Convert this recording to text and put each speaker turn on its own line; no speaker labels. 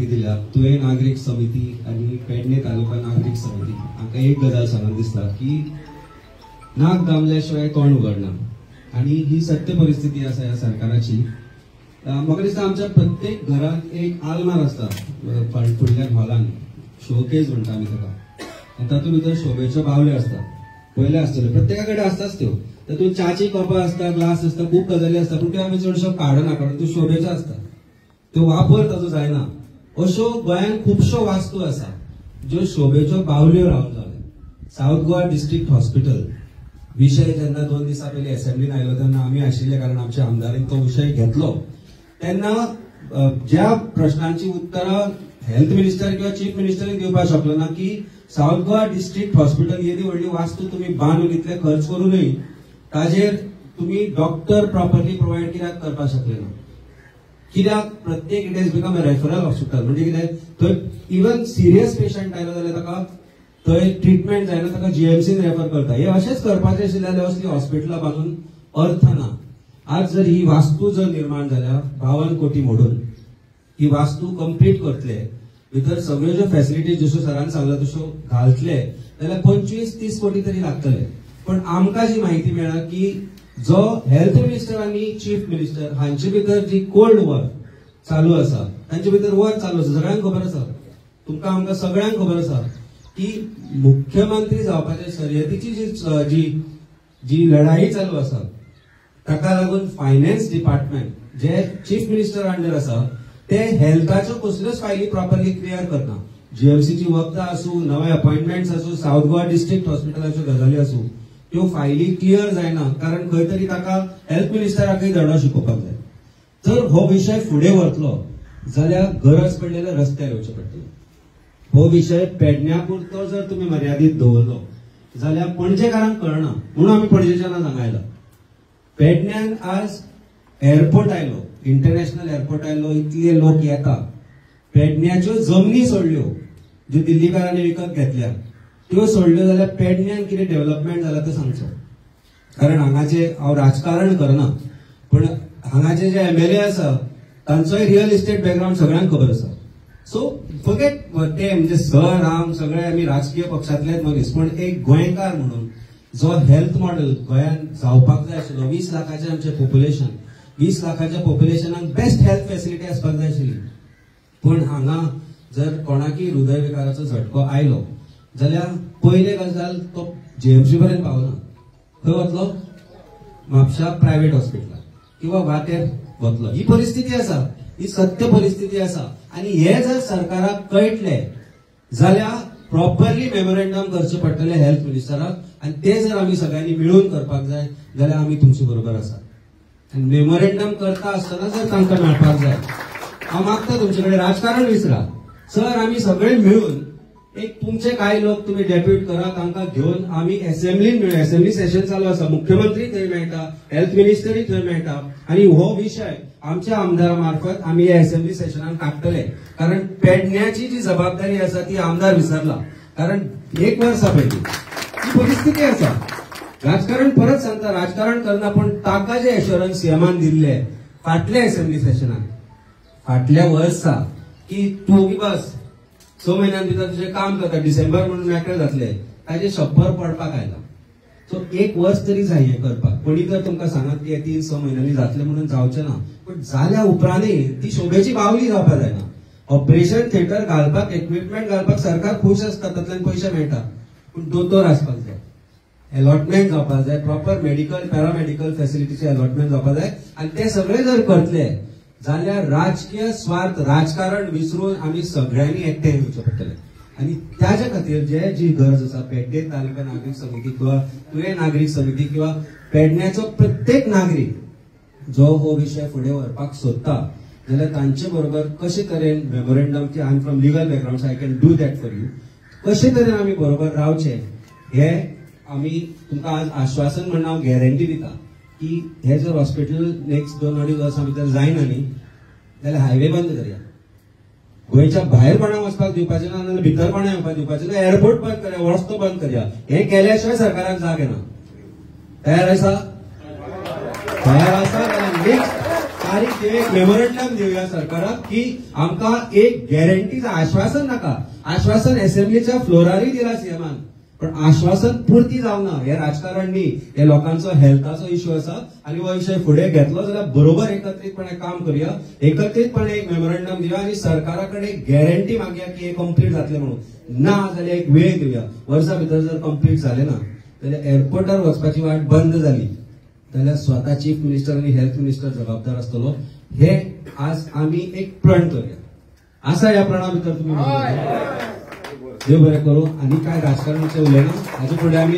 म्हायती दिल्या तुवें नागरीक समिती आणि पेडणे तालुका नागरीक समिती हांकां एक गजाल सांगून दिसता की नाक दामल्याशिवाय तोंड उगडना आणि ही सत्य परिस्थिती आसा ह्या सरकाराची. म्हाका दिसता आमच्या प्रत्येक घरात एक आलमार आसता फुडल्या हॉलान, शोकेस म्हणटा आमी ताका, आनी तातूंत भितर शोभेच्यो बावल्यो आसता. पयले आसतल्यो, प्रत्येका कडेन आसताच त्यो. तातूंत च्याची कपां आसता, ग्लास आसता, खूब गजाली आसता, पूण त्यो आमी चडश्यो काडना, कारण त्यो शोभेच्यो आसता, त्यो वापर ताचो जायना. अश्यो गोंयांत खुबश्यो वास्तू आसा ज्यो शोभेच्यो बावल्यो रावन जाल्यो. साऊथ गोवा डिस्ट्रिक्ट हॉस्पिटल विषय जेन्ना 2 दिसा पयलीं असेंब्लीन आयलो तेन्ना आमी आशिल्ले, कारण आमच्या आमदारान तो विशय घेतलो, तेन्ना ज्या प्रश्नांची उत्तरां हेल्थ मिनिस्टर किंवा चीफ मिनिस्टरीन दिवपाक शकलो ना की साऊथ गोवा डिस्ट्रिक्ट हॉस्पिटल येदी व्हडली वास्तू तुम्ही बांदून इतले खर्च करूनय ताजेर तुम्ही डॉक्टर प्रॉपरली प्रोवाइड कित्याक करपाक शकले ना. कित्याक प्रत्येक it has become a referral hospital. म्हणजे कितें थंय इवन सिरियस पेशंट आयलो जाल्यार ताका थंय ट्रिटमेंट जायना, ताका जीएमसीन रेफर करता. हे अशेंच करपाचें आशिल्लें जाल्यार असली हॉस्पिटलां बांदून अर्थ ना. आज जर ही वास्तू जर निर्माण जाल्या 52 कोटी मोडून ही वास्तू कंप्लीट करतले, भितर सगळ्यो ज्यो फॅसिलिटीज जश्यो सरान सांगला तश्यो घालतले जाल्यार 25-30 कोटी तरी लागतले. पण आमकां जी म्हायती मेळ्ळा की जो हेल्थ मिनिस्टर आनी चीफ मिनिस्टर हांचे भितर जी कोल्ड वॉर चालू आसा, तांचे भितर वॉर चालू आसा, सगळ्यांक खबर आसा, तुमकां आमकां सगळ्यांक खबर आसा की मुख्यमंत्री जावपाच्या शर्यतीची जी लढाई चालू आसा ताका लागून फायनान्स डिपार्टमेंट जे चीफ मिनिस्टर अंडर आसा ते हेल्थाच्यो कसल्योच फायली प्रॉपरली क्लियर करना. जीएमसीची वखदां आसूं, नवे अपॉइंटमेंट्स आसूं, साऊथ गोवा डिस्ट्रिक्ट हॉस्पिटलाच्यो गजाली आसूं, त्यो फायली क्लियर जायना, कारण खंय तरी ताका हेल्थ मिनिस्टराकय धडो शिकोवपाक जाय. जर हो विशय फुडें वतलो जाल्यार गरज पडलेले रस्त्यार येवचे पडटले. हो विशय पेडण्यापुरतो जर तुम्ही मर्यादीत दवरलो जाल्यार पणजेकारांक कळना. म्हणून आमी पणजेच्यान सांगायला पेडण्यान आज एअरपोर्ट आयलो, इंटरनॅशनल एअरपोर्ट आयलो, इतले लोक येता, पेडण्याच्यो जमनी सोडल्यो ज्यो दिल्लीकारांनी विकत घेतल्या त्यो सोडल्यो जाल्यार पेडण्यान कितें डेव्हलपमेंट जाला तें सांगचो. कारण हांगाचे हांव राजकारण करना, पण हांगाचे जे एमएलए आसा तांचोय रियल इस्टेट बॅकग्राऊंड सगळ्यांक खबर आसा. सो फॉरगेट ते म्हणजे सर हांव सगळे आमी राजकीय पक्षांतलेच मनीस, पण एक गोंयकार म्हणून जो हेल्थ मॉडेल गोंयांत जावपाक जाय आशिल्लो, 20 लाखाचें आमचें पॉप्युलेशन, 20 लाखाच्या पॉप्युलेशनाक बेस्ट हेल्थ फॅसिलिटी आसपाक जाय आशिल्ली. पण हांगा जर कोणाकय हृदयविकाराचो झटको आयलो जाल्यार पयले गजाल तो जीएमसी पर्यंत पावना. खंय वतलो? म्हापशा प्रायव्हेट हॉस्पिटलाक किंवा वाटेर वतलो. ही परिस्थिती आसा, ही सत्य परिस्थिती आसा. आणि हे जर सरकाराक कळटले जाल्यार प्रॉपरली मेमोरेंडम करचे पडटले हेल्थ मिनिस्टराक, आणि ते जर आमी सगळ्यांनी मिळून करपाक जाय जाल्यार आमी तुमचे बरोबर आसा. आणि मेमोरेंडम करता आसतना जर तांकां मेळपाक जाय, हांव मागता तुमचे कडेन राजकारण विसरा. सर आमी सगळे मिळून एक तुमचे काय लोक तुम्ही डेप्यूट करा, तांकां घेवन आमी असेंब्लीन मेळया. असेंब्ली सेशन चालू आसा, मुख्यमंत्री थंय मेळटा, हेल्थ मिनिस्टरी थंय मेळटा, आणि हो विषय आमच्या आमदारा मार्फत आमी हे असेंब्ली सेशनान काडटले. कारण पेडण्याची जी जबाबदारी आसा ती आमदार विसरला. कारण 1 वर्सा पयलीं ही परिस्थिती आसा. राजकारण परत सांगता, राजकारण करना, पण ताका जे एश्युरन्स सीएमान दिल्ले फाटल्या असेंब्ली सेशनान, फाटल्या वर्सा की तूं बस 6 महिन्यां भितर तुजें काम करता, डिसेंबर म्हणून मॅटर जातले, ताजे शब्बर पडपाक आयला. सो 1 वर्स तरी जाय हें करपाक. कोणी जर तुमकां सांगत की 3-6 महिन्यांनी जातले म्हणून जावचें ना, पण जाल्या उपरांतय ती शोभेची बावली जावपाक जायना. ऑपरेशन थिएटर घालपाक, इक्विपमेंट घालपाक सरकार खुश आसता, तातूंतल्यान पयशे मेळटा, पण दोतोर आसपाक जाय, अलॉटमेंट जावपाक जाय, प्रॉपर मेडिकल पॅरामेडिकल फॅसिलिटीचे अलॉटमेंट जावपाक जाय. आणि ते सगळे जर करतले जाल्यार राजकीय स्वार्थ, राजकारण विसरून आमी सगळ्यांनी एकठांय येवचे पडटले. आणि त्याच्या खातीर जी गरज आसा, पेडणे तालुका नागरीक समिती किंवा तुवें नागरीक समिती किंवा पेडण्याचो प्रत्येक नागरीक जो हो विषय फुडें व्हरपाक सोदता जाल्यार तांचे बरोबर कशे तरेन मेमोरेंडम, की I am from legal background so I can do that for you, कशे तरेन आमी बरोबर रावचे हे आमी तुमकां आज आश्वासन म्हणून हांव गॅरंटी दिता की हे जर हॉस्पिटल नेक्स्ट 2-2.5 वर्सां भितर जायना न्ही जाल्यार हायवे बंद करया. गोंयच्या भायर कोणाक वचपाक दिवपाचें ना, नाजाल्यार भितर कोणाक येवपाक दिवपाचें ना, एअरपोर्ट बंद करया, रस्तो बंद करया. हे केल्या सरकाराक जाग येना. तयार आसा? तयार आसा जाल्यार नेक्स्ट तारीख एक मेमोरंडम दिवया सरकाराक की आमकां एक गॅरंटीचं आश्वासन नाका. आश्वासन असेंब्लीच्या फ्लोरारय दिला सीएमान, पण आश्वासन पूर्ती जावना. हे राजकारण न्ही, हे लोकांचो हेल्थाचो इश्यू आसा आणि हो विषय फुडें घेतलो जाल्यार बरोबर एकत्रितपणे काम करूया, एकत्रितपणे एक मेमोरंडम दिवया आणि सरकाराकडे गॅरंटी मागया की हे कंप्लीट जातले म्हणून. ना जाल्यार एक वेळ दिवया. वर्सा भितर जर कंप्लीट झाले ना जाल्यार एअरपोर्टार वचपाची वाट बंद जाली जाल्यार स्वतः चीफ मिनिस्टर आणि हेल्थ मिनिस्टर जबाबदार आसतलो. हे आज आम्ही एक प्रण करूया. असा या प्रणा भितर तुम्ही देव बरें करूं. आणि काय राजकारणाचे उलयना, हाजे फुडें आमी